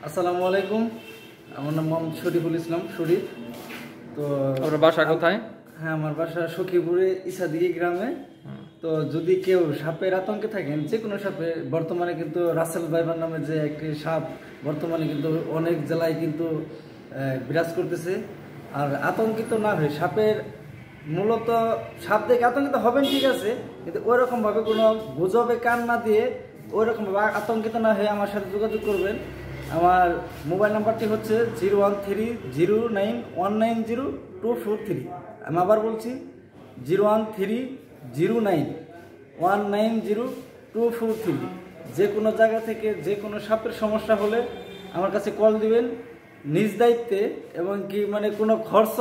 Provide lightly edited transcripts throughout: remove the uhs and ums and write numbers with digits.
আসসালামু আলাইকুম। আমার নাম মোহাম্মদ শরীফুল ইসলাম শরীফ। তো আপনার বাসা কোথায়? হ্যাঁ, আমার বাসা সখীপুরে ইসাদিঘি গ্রামে। তো যদি কেউ সাপের আতঙ্কে থাকেন, যে কোনো সাপে, বর্তমানে কিন্তু রাসেল ভাইপার নামে যে একটি সাপ বর্তমানে কিন্তু অনেক জেলায় কিন্তু বিরাজ করতেছে। আর আতঙ্কিত না হয়ে সাপের মূলত সাপ দেখে আতঙ্কিত হবেন, ঠিক আছে, কিন্তু ওইরকমভাবে কোনো গুজবে কান না দিয়ে ওইরকমভাবে আতঙ্কিত না হয়ে আমার সাথে যোগাযোগ করবেন। আমার মোবাইল নাম্বারটি হচ্ছে 01309190243। আমি আবার বলছি 01309190243। যে কোনো জায়গা থেকে যে কোনো সাপের সমস্যা হলে আমার কাছে কল দিবেন নিজ দায়িত্বে, এবং কি মানে কোনো খরচ,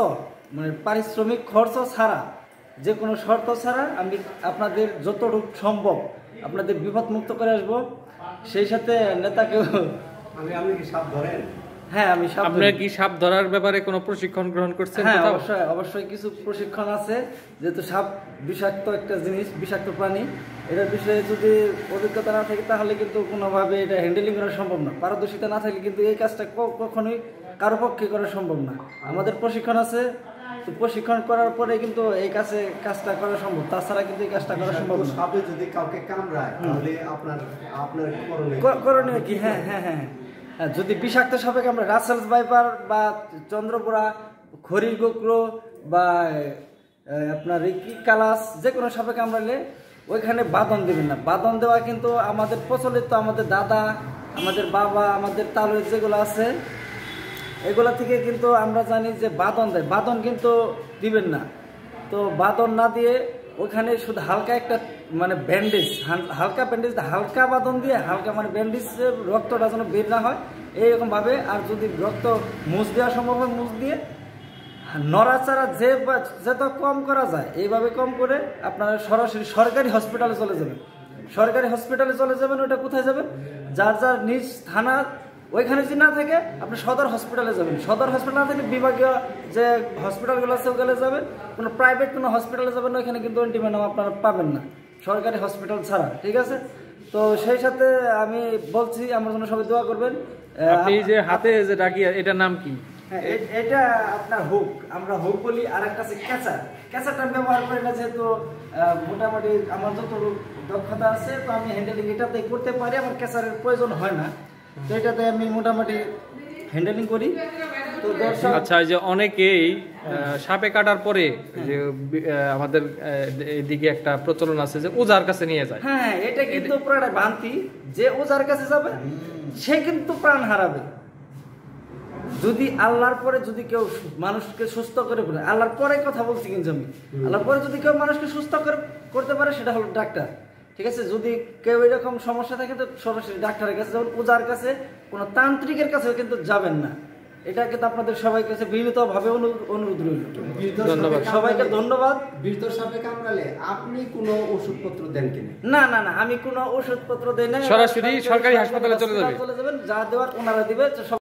মানে পারিশ্রমিক খরচ ছাড়া, যে কোনো শর্ত ছাড়া আমি আপনাদের যতটুকু সম্ভব আপনাদের বিপদ মুক্ত করে আসবো। সেই সাথে নেতাকেও আপনি কি সাপ ধরেন? হ্যাঁ, আমি সাপ। আপনার কি সাপ ধরার ব্যাপারে কোনো প্রশিক্ষণ গ্রহণ করছেন? হ্যাঁ, অবশ্যই কিছু প্রশিক্ষণ আছে। যেহেতু সাপ বিষাক্ত একটা জিনিস, বিষাক্ত প্রাণী, এটার বিষয়ে যদি অভিজ্ঞতা না থাকে তাহলে কিন্তু কোনোভাবে এটা হ্যান্ডেলিং করা সম্ভব না। পারদর্শিতা না থাকলে কিন্তু এই কাজটা কখনোই কারো পক্ষে করা সম্ভব না। আমাদের প্রশিক্ষণ আছে, তো প্রশিক্ষণ করার পরে কিন্তু এই কাজটা করা সম্ভব, তাছাড়া কিন্তু এই কাজটা করা সম্ভব না। সাপে যদি কাউকে কামড়ায় তাহলে আপনার করণীয় কি? হ্যাঁ হ্যাঁ হ্যাঁ হ্যাঁ, যদি বিষাক্ত সাপে আমরা রাসেল ভাইপার বা চন্দ্রপুরা, খড়ির গোকরো বা আপনার কি কালাস, যে কোনো সাপে কামড়ালে ওইখানে বাঁধন দেবেন না। বাঁধন দেওয়া কিন্তু আমাদের প্রচলিত, আমাদের দাদা, আমাদের বাবা, আমাদের তালু যেগুলো আছে এগুলা থেকে কিন্তু আমরা জানি যে বাঁধন দেয়। বাঁধন কিন্তু দিবেন না। তো বাঁধন না দিয়ে ওখানে শুধু হালকা একটা মানে ব্যান্ডেজ, হালকা ব্যান্ডেজ, হালকা বাঁধন দিয়ে, হালকা মানে ব্যান্ডেজ, রক্তটা যেন বের না হয় এইরকমভাবে। আর যদি রক্ত মুছ দেওয়া সম্ভব হয় মুছ দিয়ে, নড়াচড়া যত কম করা যায় এইভাবে কম করে আপনারা সরাসরি সরকারি হসপিটালে চলে যাবেন। সরকারি হসপিটালে চলে যাবেন। ওটা কোথায় যাবেন? যার যার নিজ থানা, ওইখানে যদি না থাকে আপনি সদর হসপিটালে যাবেন। সদর হসপিটাল না থাকলে বিভাগীয় যে হসপিটালগুলো আছে ওখানে যাবেন। কোনো প্রাইভেট কোনো হসপিটালে যাবেন না, ওইখানে কিন্তু অ্যান্টিভেনম আপনারা পাবেন না সরকারি হসপিটাল ছাড়া, ঠিক আছে? তো সেই সাথে আমি বলছি আমার জন্য সবাই দোয়া করবেন। আপনি যে হাতে যে ডাকিয়া, এটার নাম কি? হ্যাঁ, এটা আপনার হুক, আমরা হুক বলি। আর একটা আছে ক্যাচার। ক্যাচারটা ব্যবহার করি না, যেহেতু মোটামুটি আমার যতটুকু দক্ষতা আছে তো আমি হ্যান্ডেলিং এটাতে করতে পারি, আমার ক্যাচারের প্রয়োজন হয় না। তো এটাতে আমি মোটামুটি হ্যান্ডেলিং করি। তো আচ্ছা, যে অনেকেই সাপে কাটার পরে যে আমাদের এদিকে একটা প্রচলন আছে যে ওজার কাছে নিয়ে যায়। হ্যাঁ, এটা কিন্তু পুরোটা ভ্রান্তি। যে ওজার কাছে যাবে সে কিন্তু প্রাণ হারাবে। যদি আল্লাহর পরে যদি কেউ মানুষকে সুস্থ করে ফেলে, আল্লাহর পরে কথা বলছি কিন্তু আমি, আল্লাহর পরে যদি কেউ মানুষকে সুস্থ করতে পারে সেটা হলো ডাক্তার, ঠিক আছে? যদি কেউ এরকম সমস্যা থাকে তো সরাসরি ডাক্তারের কাছে যাবেন। ওজার কাছে, কোনো তান্ত্রিকের কাছে কিন্তু যাবেন না। এটা কিন্তু আপনাদের সবাই কাছে বিনীতভাবে অনুরোধ রইল। ধন্যবাদ সবাইকে, ধন্যবাদ। বিষধর সাপে কামড়ালে আপনি কোনো ওষুধপত্র দেন কিনা? না না না, আমি কোনো ওষুধপত্র দেই না। সরাসরি সরকারি হাসপাতালে চলে যাবেন। যা দেওয়ার ওনারা দিবে।